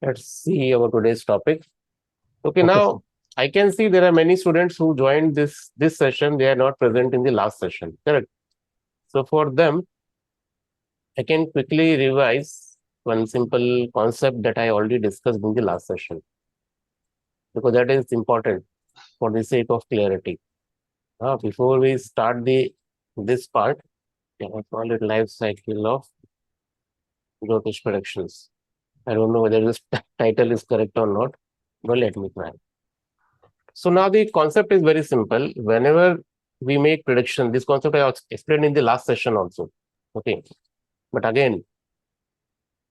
Let's see our today's topic. Okay, Okay, now sir. I can see there are many students who joined this session. They are not present in the last session. Correct. So for them, I can quickly revise one simple concept that I already discussed in the last session because that is important for the sake of clarity. Before we start the this part, I call it life cycle of jyotish predictions. I don't know whether this title is correct or not, but let me try. So now the concept is very simple. Whenever we make prediction, this concept I explained in the last session also. Okay. But again,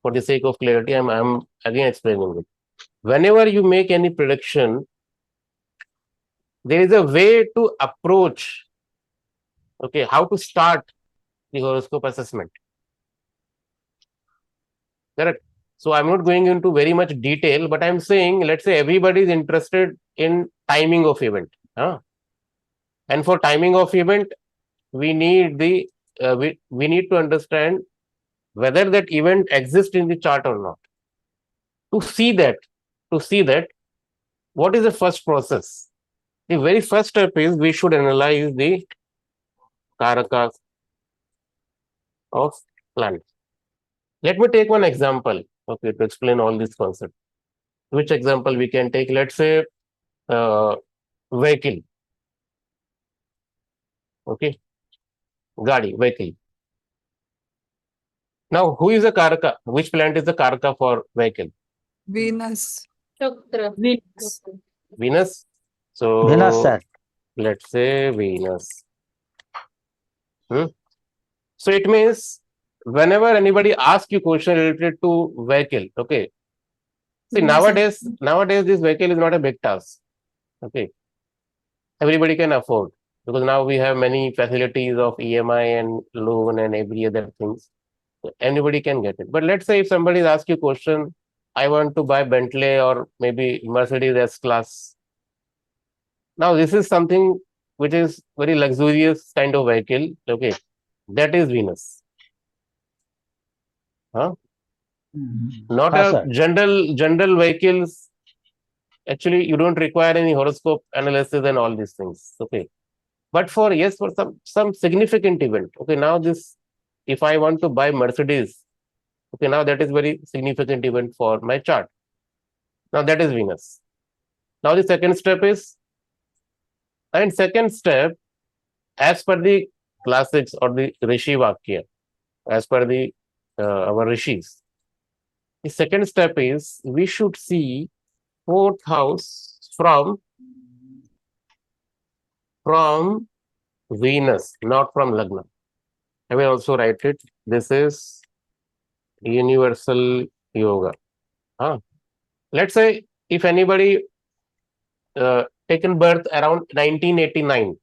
for the sake of clarity, I'm again explaining it. Whenever you make any prediction, there is a way to approach, okay, how to start the horoscope assessment. Correct. So I'm not going into very much detail, but I'm saying, let's say everybody is interested in timing of event. Huh? And for timing of event, we need the we need to understand whether that event exists in the chart or not. To see that, to see that, what is the first process? The very first step is we should analyze the Karakas of planet. Let me take one example, okay, to explain all these concepts. Which example we can take? Let's say uh, vehicle, okay, Gadi, vehicle. Now, who is the Karaka? Which planet is the Karaka for vehicle? Venus. Shukra. Venus. Venus. Venus, So sir. let's say Venus. Hmm? So it means whenever anybody asks you question related to vehicle, okay. See nowadays this vehicle is not a big task. Okay. Everybody can afford because now we have many facilities of EMI and loan and every other things. So anybody can get it. But let's say if somebody asks you question, I want to buy Bentley or maybe Mercedes S class. Now this is something which is very luxurious kind of vehicle. Okay. That is Venus. Huh? Not Huh, a sir. general vehicles. Actually, you don't require any horoscope analysis and all these things. Okay. But for yes, for some significant event. Okay. Now this, if I want to buy Mercedes, okay, now that is very significant event for my chart. Now that is Venus. Now the second step is, and second step, as per the classics or the Rishi Vakya, as per the our rishis, the second step is we should see fourth house from Venus, not from Lagna. I will also write it. This is universal yoga. Huh? Let's say if anybody taken birth around 1989,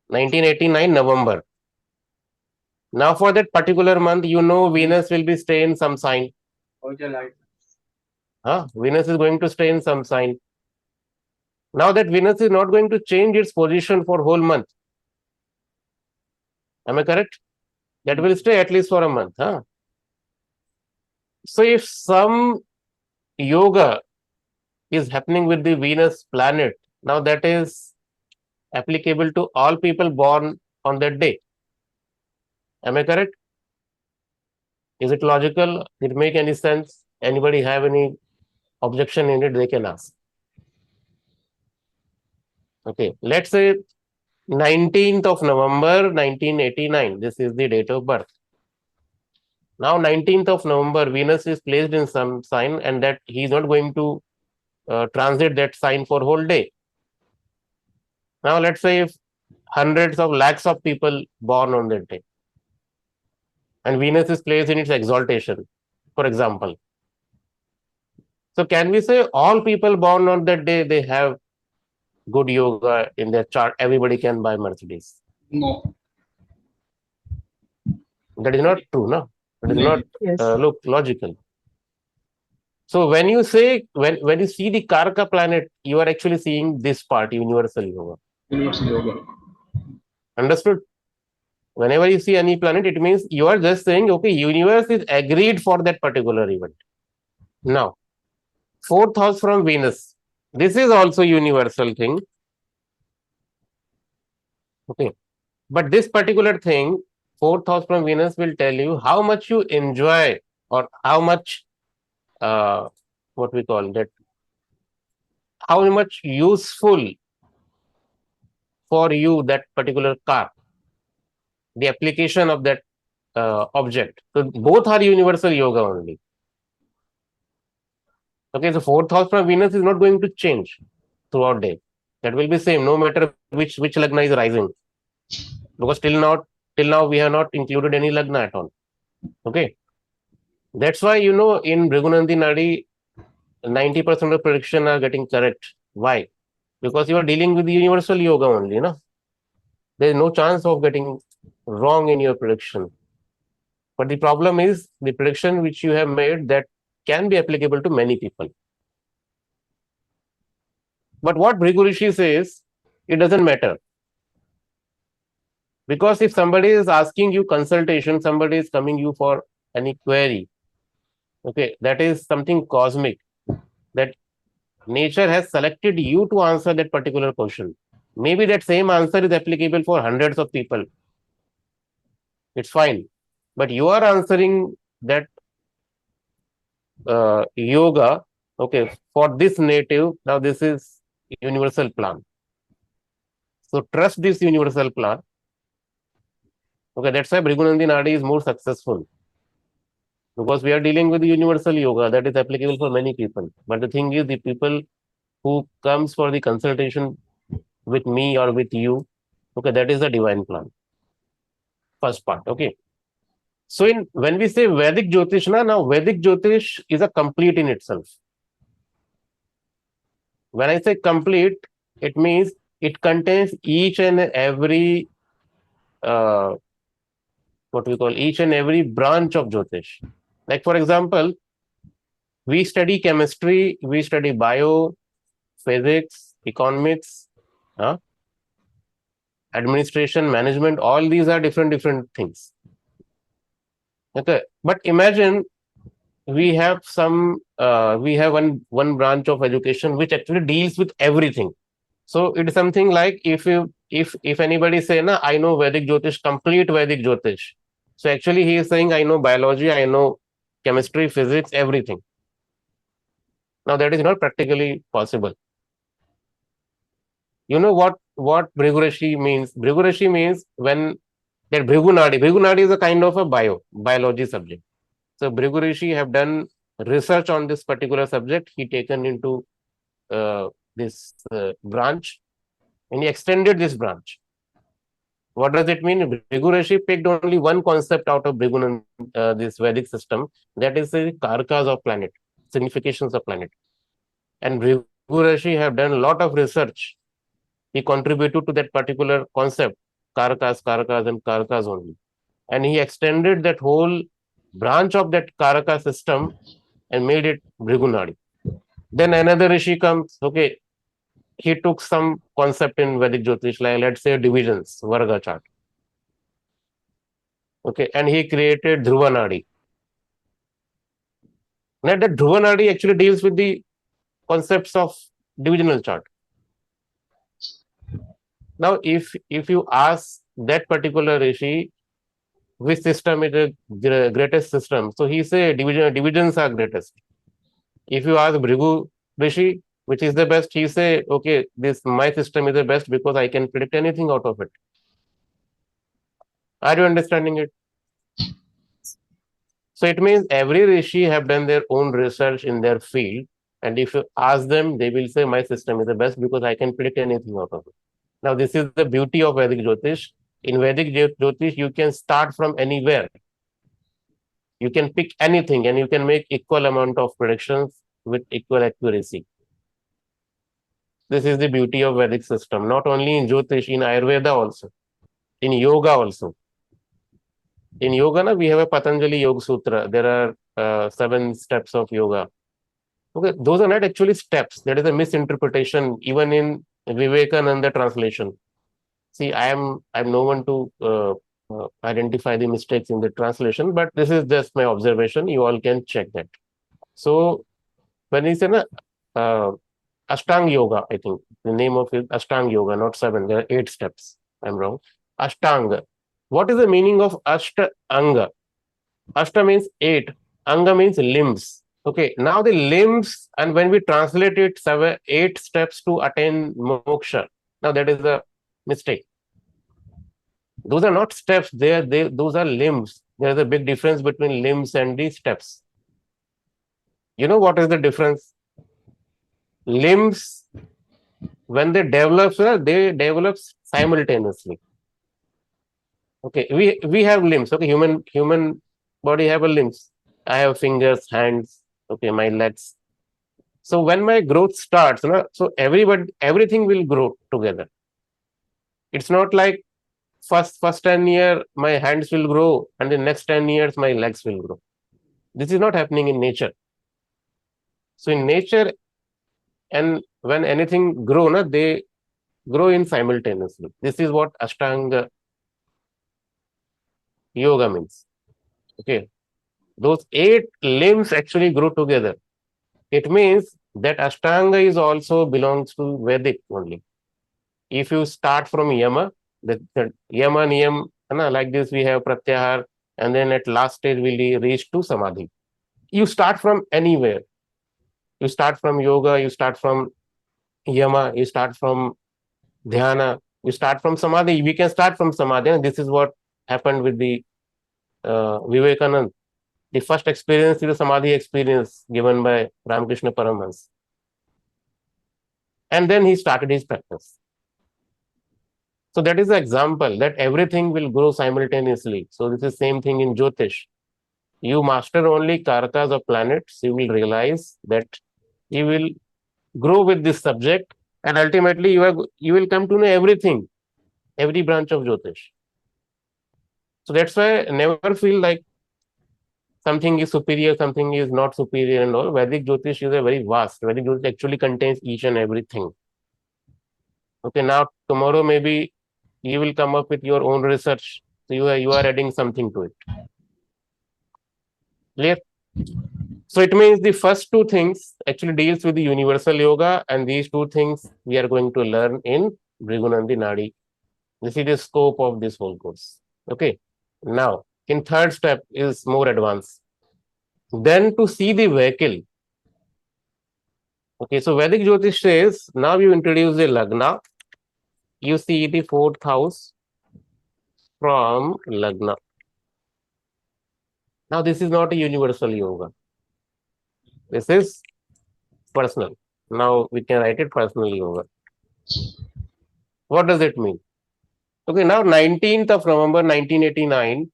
1989 November. Now for that particular month, you know Venus will be stay in some sign. Huh? Venus is going to stay in some sign. Now that Venus is not going to change its position for whole month. Am I correct? That will stay at least for a month. Huh? So if some yoga is happening with the Venus planet, now that is applicable to all people born on that day. Am I correct? Is it logical? Did it make any sense? Anybody have any objection in it? They can ask. Okay, let's say 19th of November 1989. This is the date of birth. Now 19th of November, Venus is placed in some sign and that he is not going to transit that sign for whole day. Now let's say if hundreds of lakhs of people born on that day and Venus is placed in its exaltation, for example. So can we say all people born on that day, they have good yoga in their chart, everybody can buy Mercedes? No. That is not true, no? It is not Yes. look logical. So when you say when you see the Karaka planet, you are actually seeing this part, universal yoga. Universal yoga. Understood? Whenever you see any planet, it means you are just saying, okay, universe is agreed for that particular event. Now, Fourth house from Venus. This is also universal thing. Okay. But this particular thing, fourth house from Venus will tell you how much you enjoy or how much, what we call that, how much useful for you that particular car, the application of that object. So both are universal yoga only. Okay, so fourth house from Venus is not going to change throughout day. That will be same no matter which lagna is rising. Because till now we have not included any lagna at all. Okay. That's why in Bhrigu Nandi Nadi 90% of prediction are getting correct. Why? Because you are dealing with the universal yoga only, there is no chance of getting wrong in your prediction. But the problem is the prediction which you have made that can be applicable to many people. But what Bhrigu Rishi says, it doesn't matter. Because if somebody is asking you consultation, somebody is coming you for any query, okay, that is something cosmic, that nature has selected you to answer that particular question. Maybe that same answer is applicable for hundreds of people. It's fine. But you are answering that yoga, okay, for this native. Now this is universal plan. So trust this universal plan. Okay, that's why Bhrigu Nandi Nadi is more successful. Because we are dealing with the universal yoga that is applicable for many people. But the thing is, the people who comes for the consultation with me or with you, okay, that is the divine plan. First part, okay. So when we say Vedic Jyotish, now Vedic Jyotish is a complete in itself. When I say complete, it means it contains each and every what we call each and every branch of Jyotish. Like for example, we study chemistry, we study bio, physics, economics, administration, management, all these are different things. Okay, but imagine we have one branch of education which actually deals with everything. So it is something like if anybody say, "Na, I know Vedic Jyotish, complete Vedic Jyotish." So actually he is saying, "I know biology, I know chemistry, physics, everything." Now that is not practically possible. You know what Bhrigu Rishi means? Bhrigu Rishi means when that Bhrigu Nadi is a kind of a biology subject. So Bhrigu Rishi have done research on this particular subject. He taken into this branch and he extended this branch. What does it mean? Bhrigu Rishi picked only one concept out of this Vedic system, that is the Karakas of planet, significations of planet. And Bhrigu Rishi have done a lot of research. He contributed to that particular concept, Karakas, and Karakas only. And he extended that whole branch of that Karaka system and made it Bhrigu Nadi. Then another Rishi comes, okay, he took some concept in Vedic Jyotish, like let's say divisions, Varga chart. Okay, and he created Dhruva Nadi. Now that Dhruva Nadi actually deals with the concepts of divisional chart. Now, if you ask that particular Rishi, which system is the greatest system, so he say divisions are greatest. If you ask Bhrigu Rishi, which is the best, he say, okay, my system is the best because I can predict anything out of it. Are you understanding it? So it means every Rishi have done their own research in their field, and if you ask them, they will say my system is the best because I can predict anything out of it. Now, this is the beauty of Vedic Jyotish. In Vedic Jyotish, you can start from anywhere. You can pick anything and you can make equal amount of predictions with equal accuracy. This is the beauty of Vedic system, not only in Jyotish, in Ayurveda also, in yoga also. In yoga, we have a Patanjali Yoga Sutra. There are 7 steps of yoga. Okay, those are not actually steps. That is a misinterpretation even in Vivekananda translation. See, I'm no one to identify the mistakes in the translation, but this is just my observation. You all can check that. So when he said Ashtang Yoga, I think the name of it Ashtang Yoga, not 7. There are 8 steps. I'm wrong. Ashtanga. What is the meaning of Ashtanga? Ashta means 8. Anga means limbs. Okay. Now the limbs, and when we translate it, 8 steps to attain moksha. Now that is a mistake. Those are not steps. Those are limbs. There is a big difference between limbs and the steps. You know what is the difference? Limbs, when they develop simultaneously. Okay, we have limbs. Okay, human body have a limbs. I have fingers, hands. Okay, my legs. So when my growth starts, so everything will grow together. It's not like first 10 year my hands will grow, and the next 10 years my legs will grow. This is not happening in nature. So in nature, and when anything grow, they grow in simultaneously. This is what Ashtanga yoga means. Okay, those 8 limbs actually grow together. It means that Ashtanga is also belongs to Vedic only. If you start from Yama, the Yama Niyam, like this we have Pratyahar, and then at last stage we reach to Samadhi. You start from anywhere. You start from yoga, you start from Yama, you start from Dhyana, you start from Samadhi. We can start from Samadhi, and this is what happened with the Vivekananda. The first experience is the Samadhi experience given by Ramakrishna Paramhans. And then he started his practice. So that is the example that everything will grow simultaneously. So this is same thing in jyotish. You master only Karakas of planets, you will realize that you will grow with this subject, and ultimately you will come to know everything, every branch of jyotish. So that's why I never feel like something is superior, something is not superior and all. Vedic jyotish is a very vast. Vedic jyotish actually contains each and everything. Okay, now tomorrow maybe you will come up with your own research. So you are adding something to it. Clear? So it means the first 2 things actually deals with the universal yoga, and these 2 things we are going to learn in Bhrigu Nandi Nadi. This is the scope of this whole course. Okay. Now, in third step is more advanced. Then to see the vehicle. Okay, so Vedic Jyotish says, now you introduce the Lagna. You see the 4th house from Lagna. Now, this is not a universal yoga. This is personal. Now, we can write it personal yoga. What does it mean? Okay, now 19th of November 1989,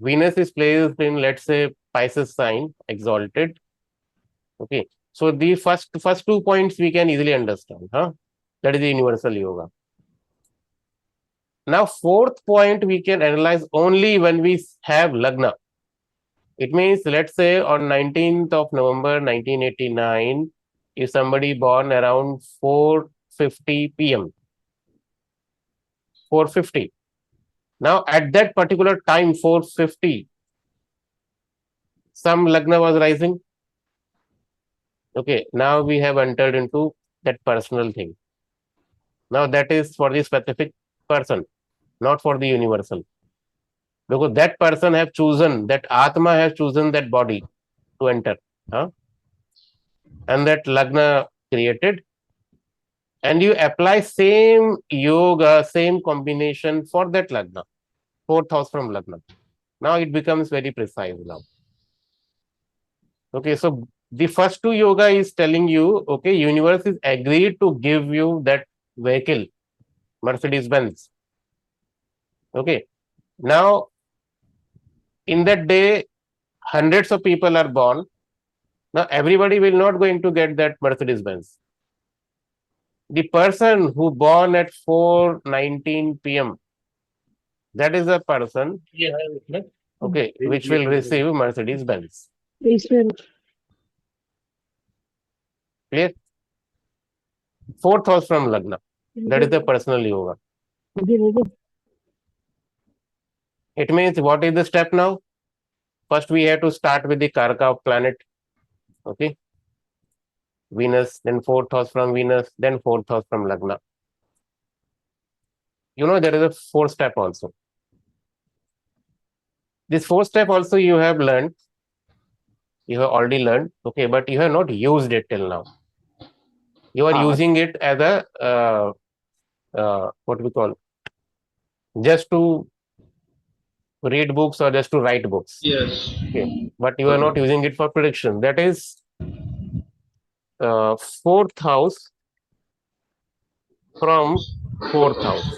Venus is placed in, let's say, Pisces sign, exalted. Okay, so the first 2 points we can easily understand. That is the universal yoga. Now, 4th point we can analyze only when we have Lagna. It means, let's say, on 19th of November 1989, if somebody born around 4:50 p.m., 4:50. Now, at that particular time, 4:50, some Lagna was rising. Okay, now we have entered into that personal thing. Now, that is for the specific person, not for the universal. Because that person have chosen, that Atma has chosen that body to enter. And that Lagna created. And you apply same yoga, same combination for that Lagna. 4th house from Lagna. Now it becomes very precise now. Okay, so the first 2 yoga is telling you, okay, universe is agreed to give you that vehicle, Mercedes Benz. Okay, now in that day, hundreds of people are born. Now everybody will not going to get that Mercedes Benz. The person who born at 4:19 p.m., that is a person, okay, which will receive Mercedes Benz. Clear? 4th house from Lagna. That is the personal yoga. It means what is the step now? First we have to start with the Karaka of planet. Okay. Venus, then fourth house from Venus, then fourth house from Lagna. There is a fourth step also. This fourth step also you have learned, you have already learned, okay, but you have not used it till now. You are using it as a, what we call, just to read books or just to write books. Yes. Okay, but you are not using it for prediction. That is fourth house from fourth house.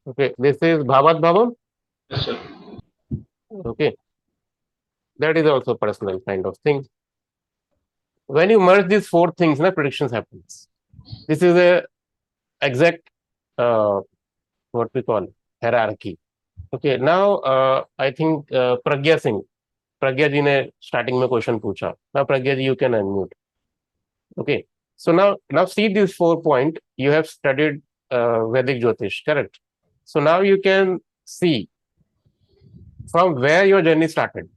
Okay, this is Bhavat Bhavam. Yes, sir. Okay, that is also personal kind of thing. When you merge these four things, predictions happens. This is a exact what we call hierarchy. Okay, now I think Pragya Singh, Pragya ji ने starting में question पूछा. Now Pragya ji, you can unmute. Okay, so now see these 4 points. You have studied Vedic Jyotish, correct? So now you can see from where your journey started.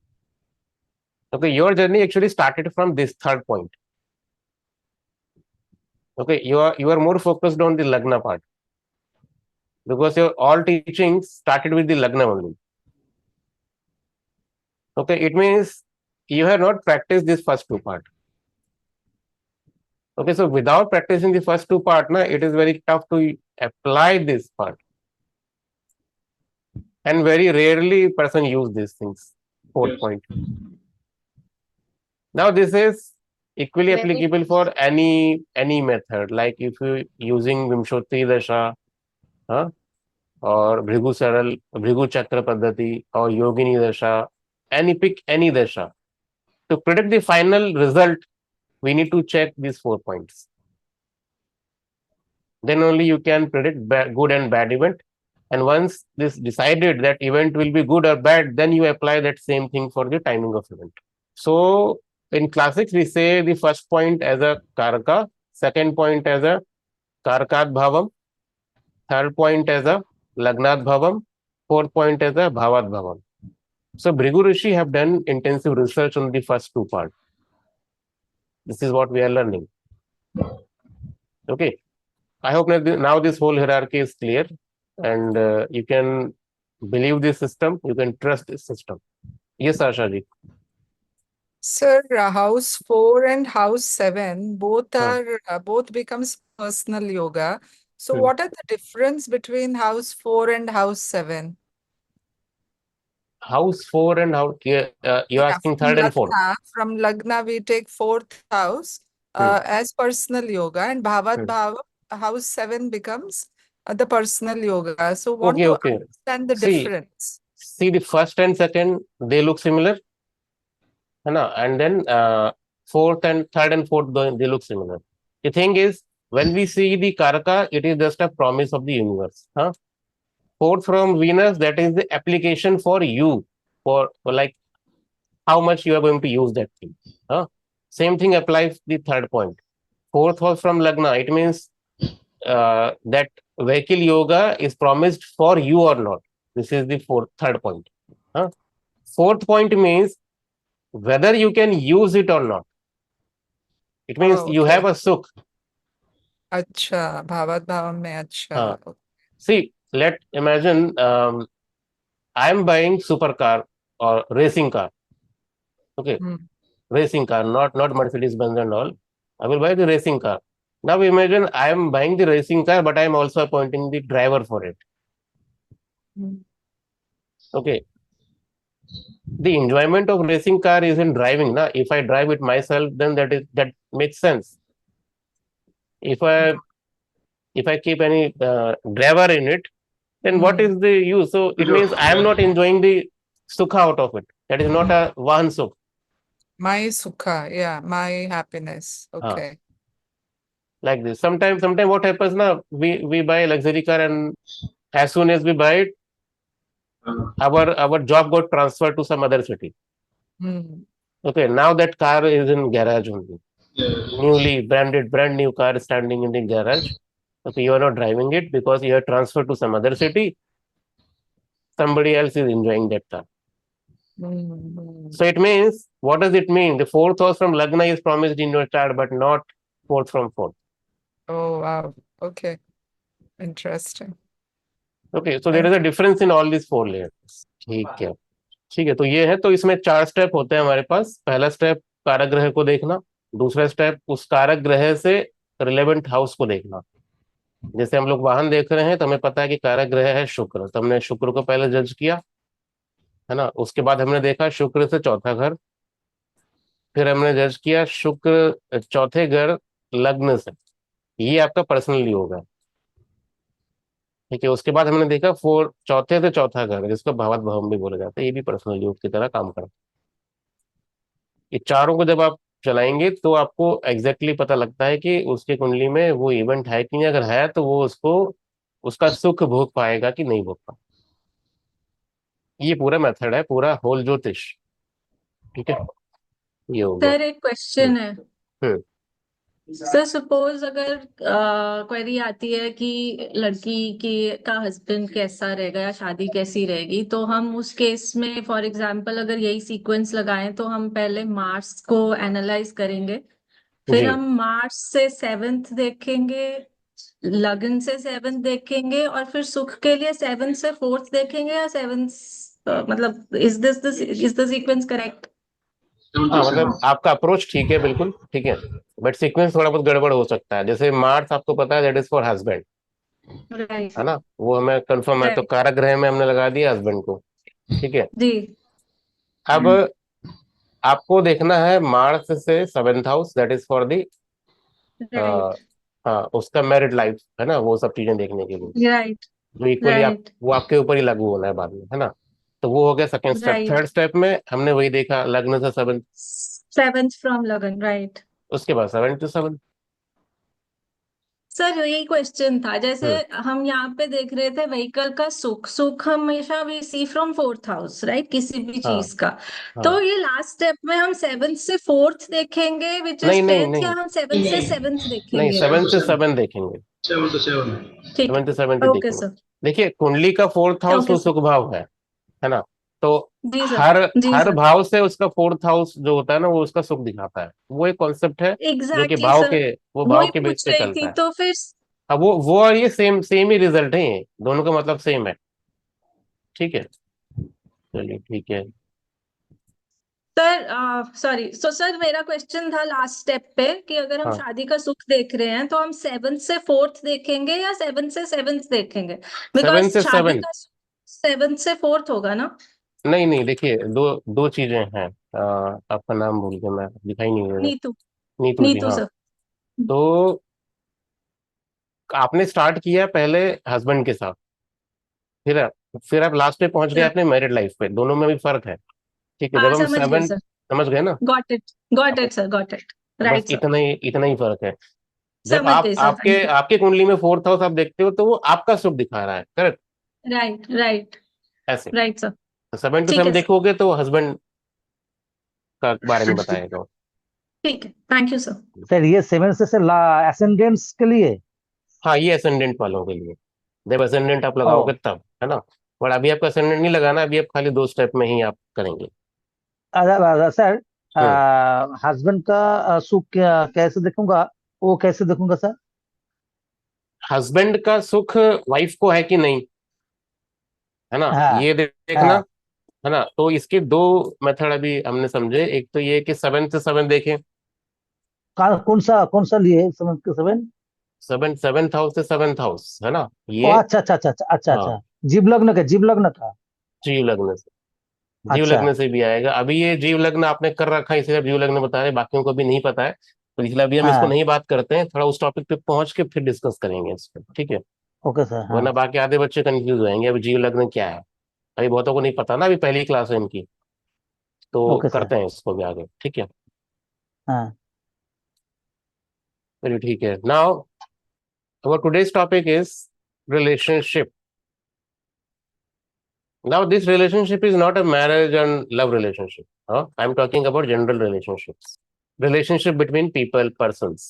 Okay, your journey actually started from this third point. Okay, you are more focused on the Lagna part because your all teachings started with the Lagna only. Okay, it means you have not practiced this first two part. Okay, so without practicing the first two part, it is very tough to apply this part. And very rarely person use these things. Fourth point. Now this is equally applicable for any method. Like if you using Vimshoti Dasha, or Bhrigu Saral, Bhrigu Chakra Paddhati, or Yogini Dasha, pick any Dasha. To predict the final result, we need to check these 4 points. Then only you can predict good and bad event. And once this decided that event will be good or bad, then you apply that same thing for the timing of event. So in classics, we say the first point as a Karaka, second point as a Karakat Bhavam, third point as a Lagnat Bhavam, fourth point as a Bhavat Bhavam. So Bhrigu Rishi have done intensive research on the first two parts. This is what we are learning. Okay. I hope now this whole hierarchy is clear and you can believe this system, you can trust this system. Yes, Asha ji. Sir, house 4 and house 7 both becomes personal yoga. So what are the difference between house 4 and house 7? House 4 and house, you're asking third and fourth. From Lagna, we take fourth house as personal yoga, and Bhavat Bhava, house 7 becomes the personal yoga. So want to understand the difference. See the first and second, they look similar. And then fourth and third and fourth, they look similar. The thing is, when we see the Karaka, it is just a promise of the universe. Fourth from Venus, that is the application for you, for like how much you are going to use that thing. Same thing applies the third point. Fourth house from Lagna, it means that vehicle yoga is promised for you or not. This is the third point. Fourth point means whether you can use it or not. It means you have a sukh. Acha, Bhavat Bhavam mein acha. See, let's imagine I am buying supercar or racing car. Okay, racing car, not Mercedes-Benz and all. I will buy the racing car. Now imagine I am buying the racing car, but I am also appointing the driver for it. Okay. The enjoyment of racing car is in driving. If I drive it myself, then that makes sense. If I keep any driver in it, then what is the use? So it means I am not enjoying the sukha out of it. That is not a vahan sukh. My sukha, yeah, my happiness. Okay. Like this. Sometimes what happens now? We buy a luxury car, and as soon as we buy it, our job got transferred to some other city. Okay, now that car is in garage only. Newly brand new car standing in the garage. Okay, you are not driving it because you are transferred to some other city. Somebody else is enjoying that car. So it means, what does it mean? The fourth house from Lagna is promised in your chart, but not fourth from fourth. Oh, wow. Okay. Interesting. Okay, so there is a difference in all these four layers. ठीक है, ठीक है। तो ये है, तो इसमें 4 step होते हैं हमारे पास। पहला स्टेप कारक ग्रह को देखना, दूसरा स्टेप उस कारक ग्रह से रिलेवेंट हाउस को देखना। जैसे हम लोग वाहन देख रहे हैं तो हमें पता है कि कारक ग्रह है शुक्र, तो हमने शुक्र को पहले जज किया, है ना। उसके बाद हमने देखा शुक्र से चौथा घर, फिर हमने जज किया शुक्र चौथे घर लग्न से, ये आपका पर्सनल योग है, ठीक है। उसके बाद हमने देखा चौथे से चौथा घर, जिसको भावात भवन भी बोला जाता है, ये भी पर्सनल योग की तरह काम करता है। ये चारों को जब आप चलाएंगे तो आपको एग्जैक्टली पता लगता है कि उसकी कुंडली में वो इवेंट है कि नहीं, अगर है तो वो उसको उसका सुख भोग पाएगा कि नहीं भोग पाएगा। ये पूरा मेथड है, पूरा होल ज्योतिष, ठीक है। ये हो गया। सर एक क्वेश्चन है। हम्म सर सपोज अगर क्वेरी आती है कि लड़की की का हस्बैंड कैसा रहेगा या शादी कैसी रहेगी, तो हम उस केस में फॉर एग्जांपल अगर यही सीक्वेंस लगाएं तो हम पहले मार्स को एनालाइज करेंगे, फिर जी हम मार्स से सेवेंथ देखेंगे, लगन से सेवेंथ देखेंगे, और फिर सुख के लिए सेवेंथ से फोर्थ देखेंगे, या सेवेंथ मतलब इज द सीक्वेंस करेक्ट? हाँ, मतलब आपका अप्रोच ठीक है, बिल्कुल ठीक है, बट सीक्वेंस थोड़ा बहुत गड़बड़ हो सकता है। जैसे मार्स आपको पता है that is for husband, right है ना, वो हमें कंफर्म है, तो राइट कारक ग्रह में हमने लगा दिया हस्बैंड को, ठीक है। जी अब आपको देखना है मार्स से seventh house, that is for the, right हाँ, उसका मैरिड लाइफ, है ना, वो सब चीजें देखने के लिए राइट जो इक्वली आप राइट वो आपके ऊपर ही लागू होना है बाद में, है ना। तो वो हो गया second step. Right third step में हमने वही देखा लग्न से सेवन, सेवेंथ फ्रॉम लगन, राइट। उसके बाद 7 to 7। सर यही क्वेश्चन था, जैसे हम्म हम यहाँ पे देख रहे थे व्हीकल का सुख, सुख हमेशा we see from fourth house, right, किसी भी हाँ चीज का। हाँ, तो ये लास्ट स्टेप में हम सेवेंथ से फोर्थ देखेंगे विच नहीं इज नहीं टेंथ, या नहीं हम सेवेंथ से सेवेंथ नहीं, देखेंगे? 7 से 7 देखेंगे। 7 to 7. ठीक 7 से 7 है, ही ओके देखेंगे। सर। देखिए कुंडली का फोर्थ हाउस ओके वो सर। सुख भाव है ना। तो जी सर। हर जी हर सर। भाव से उसका फोर्थ हाउस जो होता है ना, वो उसका सुख दिखाता है। वो एक कॉन्सेप्ट है जो कि एग्जैक्टली भाव सर, के, वो भाव वही के बेस पूछ पे रही चलता थी है। तो फिर। अब वो और ये सेम सेम ही रिजल्ट है, ये दोनों का मतलब सेम है, ठीक है। चलिए ठीक है। सर सॉरी, सो सर मेरा क्वेश्चन था लास्ट स्टेप पे कि अगर हम हाँ, शादी का सुख देख रहे हैं तो हम सेवेंथ से फोर्थ देखेंगे या सेवेंथ से सेवेंथ देखेंगे? बिकॉज शादी 7 से 7। का सेवेंथ से फोर्थ होगा ना? नहीं नहीं, देखिए दो दो चीजें हैं। आपका नाम भूल गया मैं, दिखाई नहीं दे रहा। नीतू। नीतू जी, नीतू हाँ। सर। तो आपने स्टार्ट किया पहले हस्बैंड के साथ, फिर आप लास्ट पे पहुंच गए सर अपने मैरिड लाइफ पे, दोनों में भी फर्क है, ठीक है। जब हम समझ गए 7, सर। समझ गए ना। Got it. गॉट अब इट सर, गॉट इट। बस राइट सर। इतना ही फर्क है। जब समझ आप गई सर, आपके थैंक यू। आपके कुंडली में फोर्थ हाउस आप देखते हो तो वो आपका सुख दिखा रहा है, करेक्ट, राइट राइट ऐसे। Right sir. 7 to 7 ठीक है सर। देखोगे तो हस्बैंड का बारे में बताएगा। ठीक है, थैंक यू सर। सर ये सेवन से सर एसेंडेंट्स के लिए। हाँ, ये असेंडेंट वालों के लिए, जब असेंडेंट आप ओ लगाओगे तब, है ना। और अभी आपका असेंडेंट नहीं लगाना, अभी आप खाली 2 स्टेप में ही आप करेंगे। सर हम्म हस्बैंड का सुख कैसे देखूंगा, वो कैसे देखूंगा सर? हस्बैंड का सुख वाइफ को है कि नहीं, है ना, हाँ ये देखना, हाँ। है ना। तो इसके 2 मेथड अभी हमने समझे। एक तो ये कि 7 से 7 देखें, कौन सा लिए सेवन के सेवन? 7th हाउस से 7th हाउस, है ना ओ ये। अच्छा अच्छा अच्छा अच्छा अच्छा हाँ, अच्छा। जीव लग्न का। जीव लग्न से, जीव अच्छा लग्न से भी आएगा। अभी ये जीव लग्न आपने कर रखा है, इसलिए आप जीव लग्न बता रहे, बाकियों को भी नहीं पता है, तो इसलिए अभी हम इसको हाँ। नहीं बात करते हैं, थोड़ा उस टॉपिक पे पहुंच के फिर डिस्कस करेंगे इस पे, ठीक है। ओके सर हाँ। वरना बाकी आधे बच्चे कंफ्यूज हो जाएंगे अभी जीव लग्न क्या है। अभी बहुतों को नहीं पता ना, अभी पहली क्लास है इनकी, तो ओके सर करते हैं इसको भी आगे, ठीक है। हाँ। चलिए ठीक है। Now our today's topic is relationship. Now, this relationship is not a marriage and love relationship. I'm talking about general relationships, relationship between people, persons.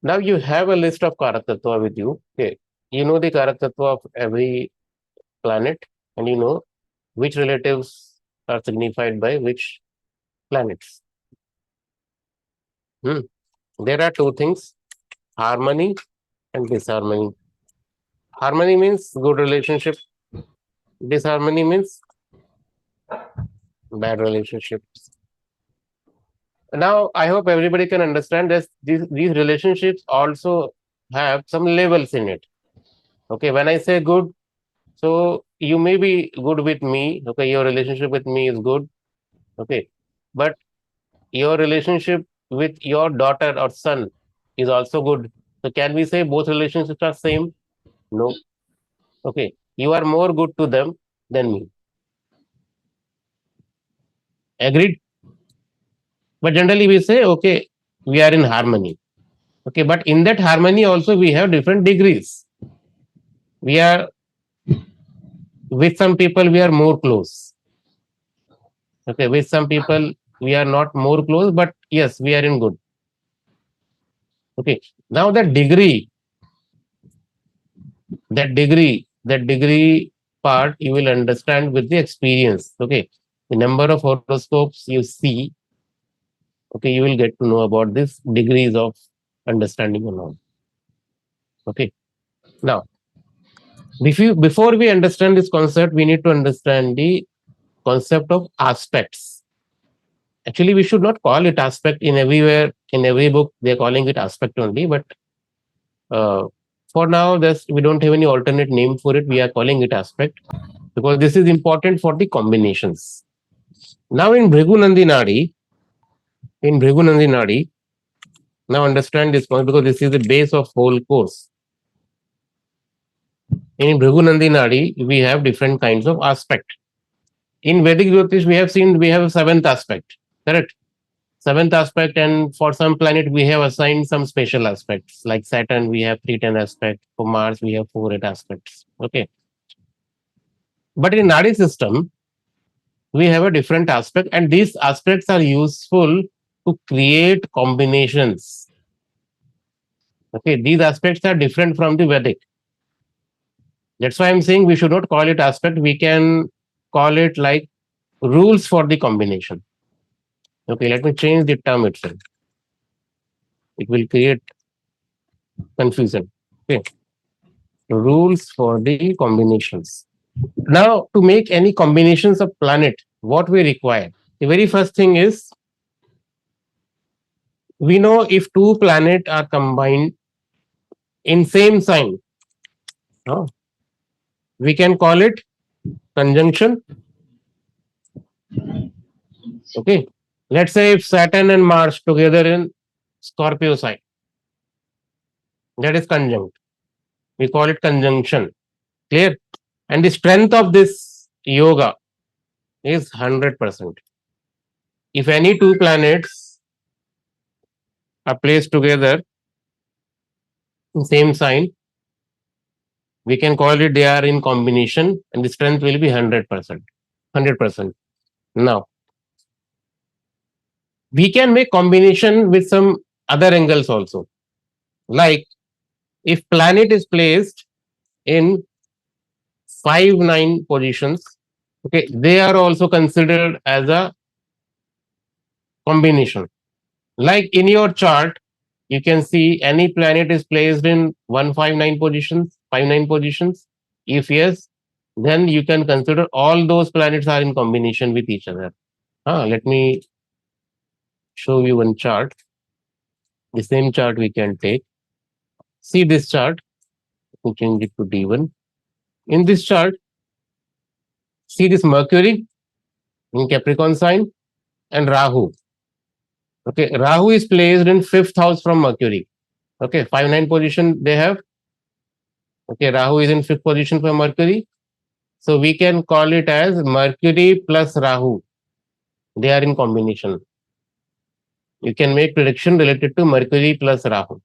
Now, you have a list of Karak Tattva with you. Okay, you know the Karak Tattva of every planet, and you know which relatives are signified by which planets? There are two things, harmony and disharmony. Harmony means good relationship. Disharmony means bad relationships. Now, I hope everybody can understand that these relationships also have some levels in it. Okay, when I say good, so you may be good with me. Okay, your relationship with me is good. Okay, but your relationship with your daughter or son is also good. So can we say both relationships are same? No. Okay, you are more good to them than me. Agreed? But generally we say, okay, we are in harmony. Okay, but in that harmony also we have different degrees. We are, with some people we are more close. Okay, with some people we are not more close, but yes, we are in good. Okay, now that degree part you will understand with the experience. Okay, the number of horoscopes you see, okay, you will get to know about this degrees of understanding or not. Okay, now before we understand this concept, we need to understand the concept of aspects. Actually, we should not call it aspect. In everywhere, in every book they are calling it aspect only, but for now we don't have any alternate name for it. We are calling it aspect because this is important for the combinations. Now in Bhrigu Nandi Nadi, now understand this point because this is the base of whole course. In Bhrigu Nandi Nadi, we have different kinds of aspect. In Vedic Jyotish, we have a seventh aspect, correct? Seventh aspect, and for some planet we have assigned some special aspects. Like Saturn, we have 310 aspects. For Mars, we have 48 aspects. Okay. But in Nadi system, we have a different aspect, and these aspects are useful to create combinations. Okay, these aspects are different from the Vedic. That's why I'm saying we should not call it aspect. We can call it like rules for the combination. Okay, let me change the term itself. It will create confusion. Okay, rules for the combinations. Now, to make any combinations of planet, what we require? The very first thing is, we know if two planets are combined in same sign, we can call it conjunction. Okay, let's say if Saturn and Mars together in Scorpio sign, that is conjunct. We call it conjunction. Clear? And the strength of this yoga is 100%. If any two planets are placed together in same sign, we can call it they are in combination, and the strength will be 100%. 100%. Now, we can make combination with some other angles also. Like if planet is placed in 5-9 positions, okay, they are also considered as a combination. Like in your chart, you can see any planet is placed in 159 positions, 59 positions. If yes, then you can consider all those planets are in combination with each other. Let me show you one chart. The same chart we can take. See this chart. We change it to D1. In this chart, see this Mercury in Capricorn sign and Rahu. Okay, Rahu is placed in 5th house from Mercury. Okay, 5-9 position they have. Okay, Rahu is in 5th position for Mercury. So we can call it as Mercury plus Rahu. They are in combination. You can make prediction related to Mercury plus Rahu.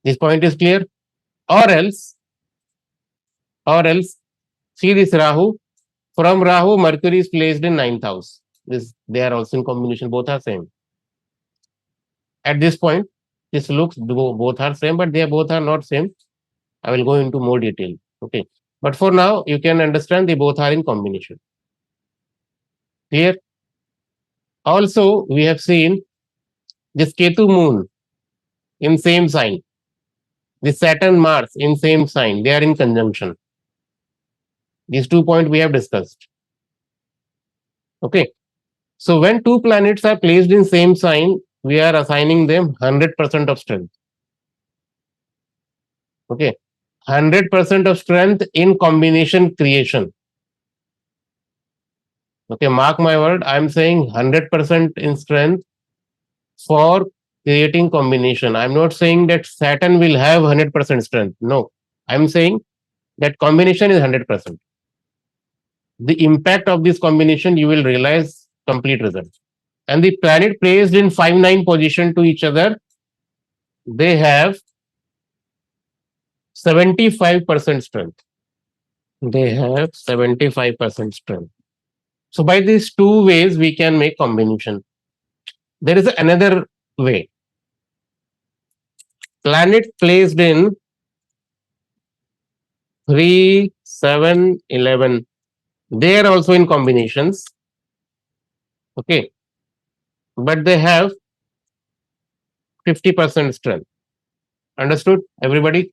This point is clear? Or else, see this Rahu. From Rahu, Mercury is placed in 9th house. They are also in combination. Both are same. At this point, this looks both are same, but they both are not same. I will go into more detail. Okay. But for now, you can understand they both are in combination. Clear? Also, we have seen this Ketu moon in same sign. The Saturn Mars in same sign. They are in conjunction. These 2 points we have discussed. Okay. So when two planets are placed in same sign, we are assigning them 100% of strength. Okay. 100% of strength in combination creation. Okay, mark my word, I am saying 100% in strength for creating combination. I am not saying that Saturn will have 100% strength. No, I am saying that combination is 100%. The impact of this combination, you will realize complete result. And the planet placed in 5-9 position to each other, they have 75% strength. They have 75% strength. So by these two ways, we can make combination. There is another way. Planet placed in 3, 7, 11. They are also in combinations. Okay. But they have 50% strength. Understood? Everybody?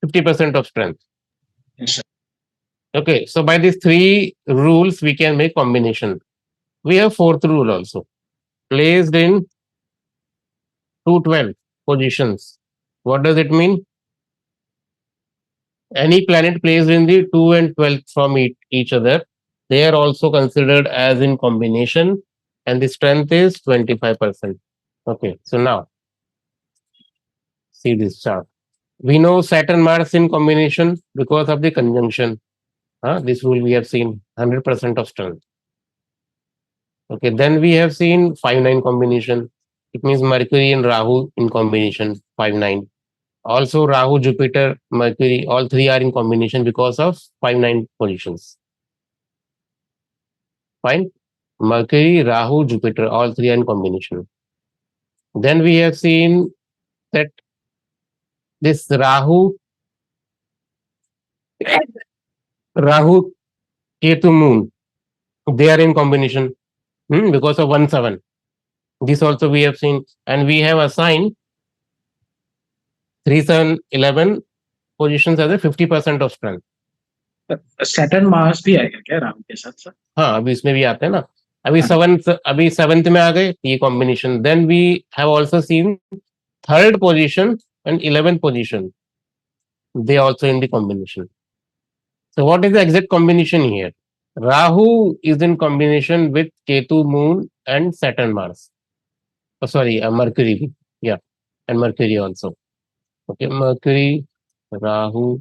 50% of strength. Yes, sir. Okay. So by these three rules, we can make combination. We have fourth rule also. Placed in 212 positions. What does it mean? Any planet placed in the 2 and 12th from each other, they are also considered as in combination, and the strength is 25%. Okay, so now see this chart. We know Saturn Mars in combination because of the conjunction. This rule we have seen 100% of strength. Okay, then we have seen 5-9 combination. It means Mercury and Rahu in combination 5-9. Also Rahu, Jupiter, Mercury, all three are in combination because of 5-9 positions. Fine. Mercury, Rahu, Jupiter, all three are in combination. Then we have seen that this Rahu, Ketu moon, they are in combination because of 1-7. This also we have seen, and we have assigned 3, 7, 11 positions as a 50% of strength. Saturn Mars भी आएगा क्या राहु के साथ sir? हाँ, अभी इसमें भी आते हैं ना. अभी सेवंथ में आ गए ये combination. Then we have also seen third position and 11th position. They also in the combination. So what is the exact combination here? Rahu is in combination with Ketu moon and Saturn Mars. Oh, sorry, Mercury. Yeah, and Mercury also. Okay, Mercury, Rahu,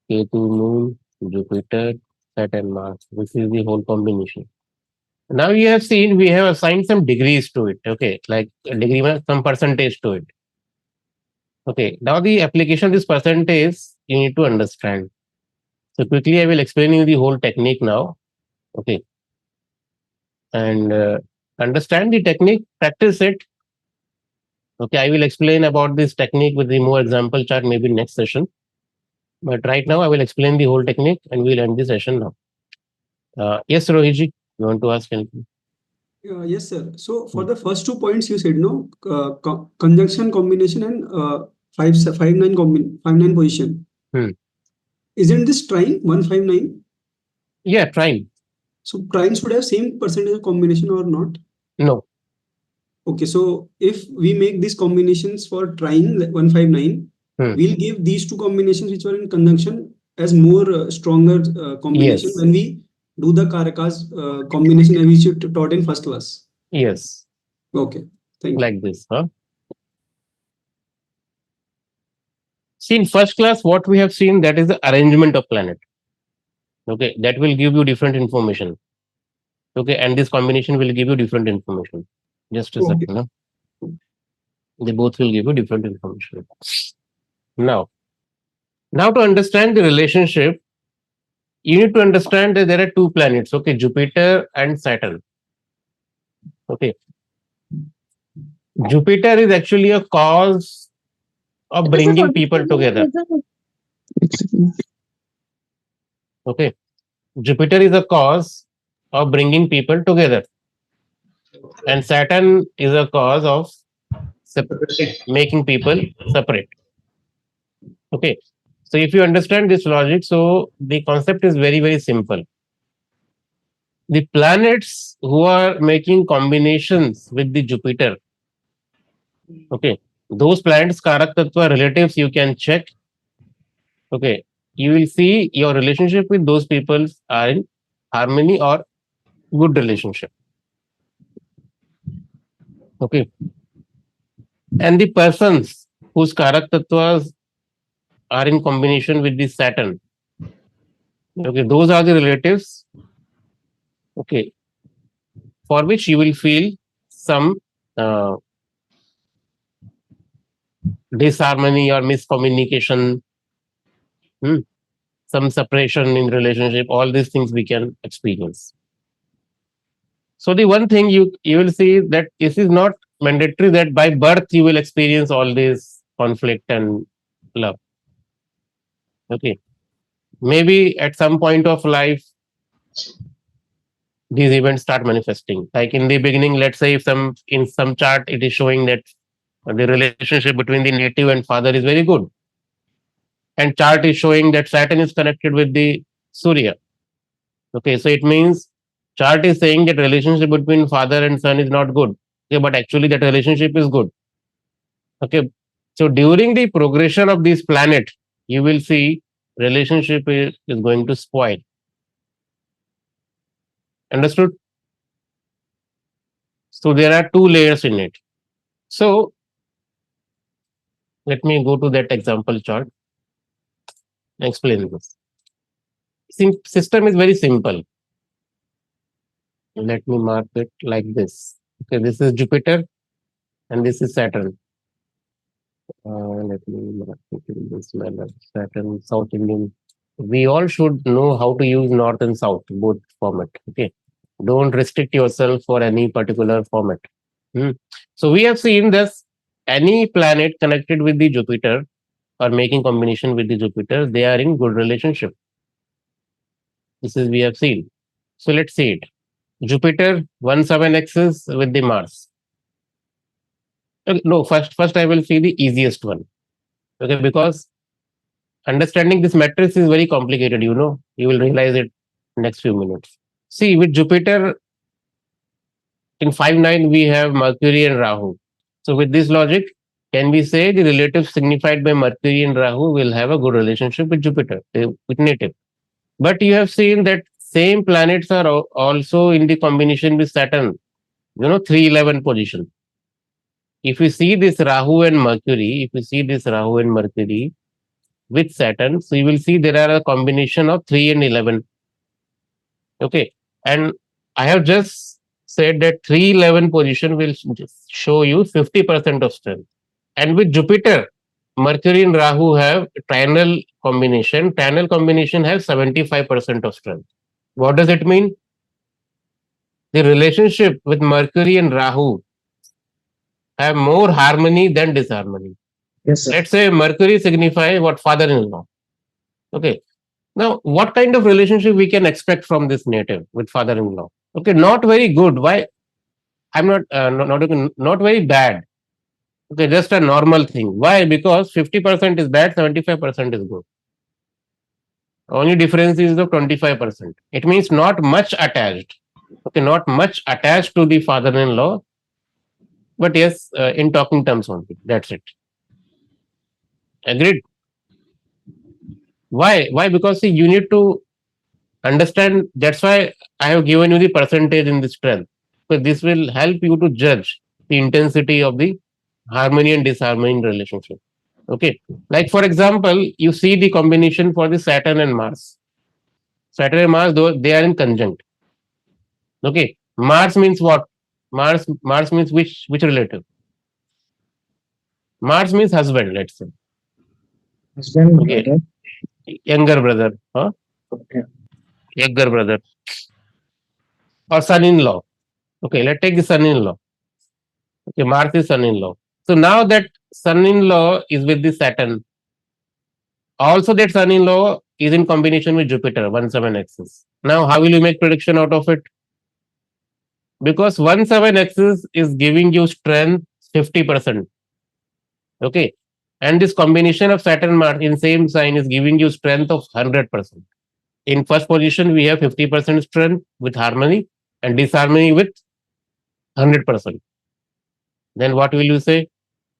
Ketu moon, Jupiter, Saturn Mars. This is the whole combination. Now you have seen we have assigned some degrees to it. Okay, like a degree means some percentage to it. Okay, now the application of this percentage you need to understand. So quickly I will explain you the whole technique now. Okay, and understand the technique, practice it. Okay, I will explain about this technique with the more example chart maybe next session. But right now I will explain the whole technique and we'll end the session now. Yes, Rohiji, you want to ask anything? Yes, sir. So for the first 2 points you said, no, conjunction, combination, and 5-9 position. Isn't this trine 1-5-9? Yeah, trine. So trine should have same percentage of combination or not? No. Okay, so if we make these combinations for trine 1-5-9, we'll give these two combinations which are in conjunction as more stronger combination when we do the Karakas combination which you taught in first class. Yes. Okay, thank you. Like this, huh? See, in first class, what we have seen, that is the arrangement of planet. Okay, that will give you different information. Okay, and this combination will give you different information. Just a second. Huh? They both will give you different information. Now to understand the relationship, you need to understand that there are two planets. Okay, Jupiter and Saturn. Okay, Jupiter is actually a cause of bringing people together. Okay, Jupiter is a cause of bringing people together. And Saturn is a cause of making people separate. Okay. So if you understand this logic, so the concept is very, very simple. The planets who are making combinations with the Jupiter, okay, those planets Karak Tattva relatives you can check. Okay, you will see your relationship with those people are in harmony or good relationship. Okay, and the persons whose Karak Tattvas are in combination with the Saturn. Okay, those are the relatives. Okay, for which you will feel some disharmony or miscommunication, some separation in relationship. All these things we can experience. So the one thing you will see that this is not mandatory that by birth you will experience all this conflict and love. Okay, maybe at some point of life these events start manifesting. Like in the beginning, let's say if in some chart it is showing that the relationship between the native and father is very good, and chart is showing that Saturn is connected with the Surya. Okay, so it means chart is saying that relationship between father and son is not good. Okay, but actually that relationship is good. Okay, so during the progression of this planet, you will see relationship is going to spoil. Understood? So there are two layers in it. So let me go to that example chart and explain this. System is very simple. Let me mark it like this. Okay, this is Jupiter and this is Saturn. Let me mark it in this manner. Saturn, South Indian. We all should know how to use North and South, both format. Okay, don't restrict yourself for any particular format. So we have seen this. Any planet connected with the Jupiter or making combination with the Jupiter, they are in good relationship. This is we have seen. So let's see it. Jupiter 17 axis with the Mars. No, first I will see the easiest one. Okay, because understanding this matrix is very complicated, you know. You will realize it next few minutes. See, with Jupiter in 5-9 we have Mercury and Rahu. So with this logic, can we say the relatives signified by Mercury and Rahu will have a good relationship with Jupiter, with native? But you have seen that same planets are also in the combination with Saturn, 311 position. If you see this Rahu and Mercury, with Saturn, so you will see there are a combination of 3 and 11. Okay, and I have just said that 311 position will show you 50% of strength. And with Jupiter, Mercury and Rahu have trinal combination. Trinal combination has 75% of strength. What does it mean? The relationship with Mercury and Rahu have more harmony than disharmony. Yes, sir. Let's say Mercury signifies what? Father-in-law. Okay. Now, what kind of relationship we can expect from this native with father-in-law? Okay, not very good. Why? I'm not very bad. Okay, just a normal thing. Why? Because 50% is bad, 75% is good. Only difference is the 25%. It means not much attached. Okay, not much attached to the father-in-law, but yes, in talking terms only. That's it. Agreed? Why? Because see, you need to understand. That's why I have given you the percentage in the strength. So this will help you to judge the intensity of the harmony and disharmony in relationship. Okay, like for example, you see the combination for the Saturn and Mars. Saturn and Mars, though they are in conjunct. Okay, Mars means what? Mars means which relative? Mars means husband. Let's say Husband, okay, brother. younger brother, Okay. younger brother, or son-in-law. Okay, let's take the son-in-law. Okay, Mars is son-in-law. So now that son-in-law is with the Saturn, also that son-in-law is in combination with Jupiter, 17 axis. Now, how will you make prediction out of it? Because 1-7 axis is giving you strength 50%. Okay. And this combination of Saturn Mars in same sign is giving you strength of 100%. In first position, we have 50% strength with harmony and disharmony with 100%. Then what will you say?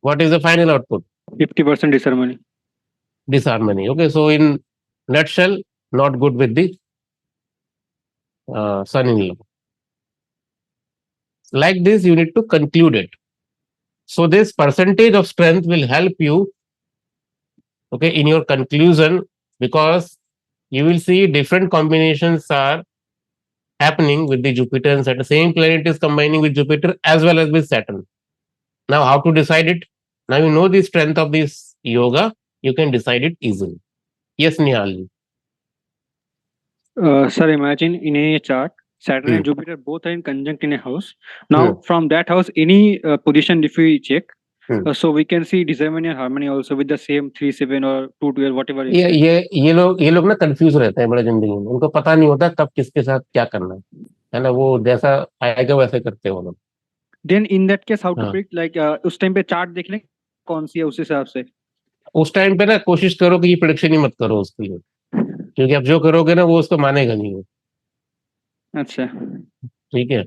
What is the final output? 50% disharmony. Disharmony. Okay, so in nutshell, not good with the son-in-law. Like this, you need to conclude it. So this percentage of strength will help you, okay, in your conclusion, because you will see different combinations are happening with the Jupiter and Saturn. Same planet is combining with Jupiter as well as with Saturn. Now, how to decide it? Now you know the strength of this yoga, you can decide it easily. Yes, Nihal. Sir, imagine in a chart, Saturn and Jupiter both are in conjunct in a house. Now, from that house, any position if we check, so we can see disharmony and harmony also with the same 3-7 or 2-12, whatever. ये लोग ना confuse रहते हैं बड़े जिंदगी में, उनको पता नहीं होता कब किसके साथ क्या करना है ना, वो जैसा आएगा वैसे करते हैं वो लोग. Then in that case, how to predict? Like उस टाइम पे चार्ट देख लें कौन सी है उस हिसाब से. उस टाइम पे ना कोशिश करो कि ये प्रेडिक्शन ही मत करो उसके लिए, क्योंकि आप जो करोगे ना वो उसको मानेगा नहीं वो. अच्छा, ठीक है,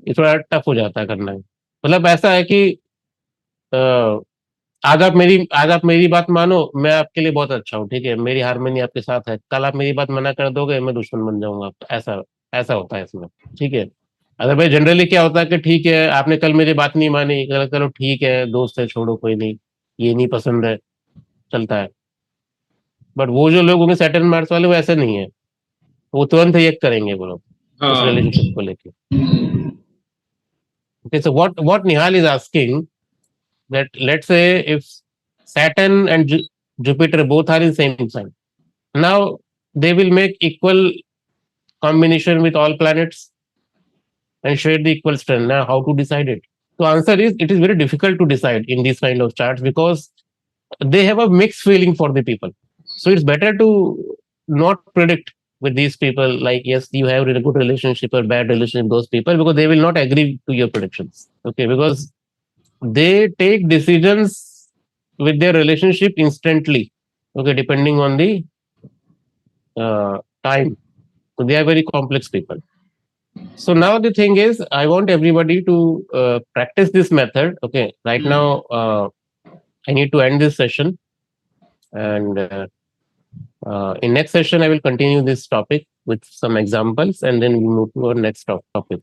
ये थोड़ा टफ हो जाता है करना है. मतलब ऐसा है कि आज आप मेरी बात मानो, मैं आपके लिए बहुत अच्छा हूँ, ठीक है, मेरी हारमोनी आपके साथ है. कल आप मेरी बात मना कर दोगे, मैं दुश्मन बन जाऊंगा. ऐसा होता है इसमें. ठीक है. अदरवाइज जनरली क्या होता है कि ठीक है आपने कल मेरी बात नहीं मानी, चलो ठीक है दोस्त है, छोड़ो कोई नहीं, ये नहीं पसंद है, चलता है. बट वो जो लोग होंगे सैटर्न मार्स वाले, वो ऐसे नहीं है, वो तुरंत रिएक्ट करेंगे वो लोग उस रिलेशनशिप को लेके. Okay, so what Nihal is asking, that let's say if Saturn and Jupiter both are in same sign, now they will make equal combination with all planets and share the equal strength. Now how to decide it? So answer is, it is very difficult to decide in these kind of charts because they have a mixed feeling for the people. So it's better to not predict with these people, like yes, you have a good relationship or bad relationship with those people, because they will not agree to your predictions. Okay, because they take decisions with their relationship instantly. Okay, depending on the time. So they are very complex people. So now the thing is, I want everybody to practice this method. Okay, right now I need to end this session, and in next session I will continue this topic with some examples, and then we move to our next topic.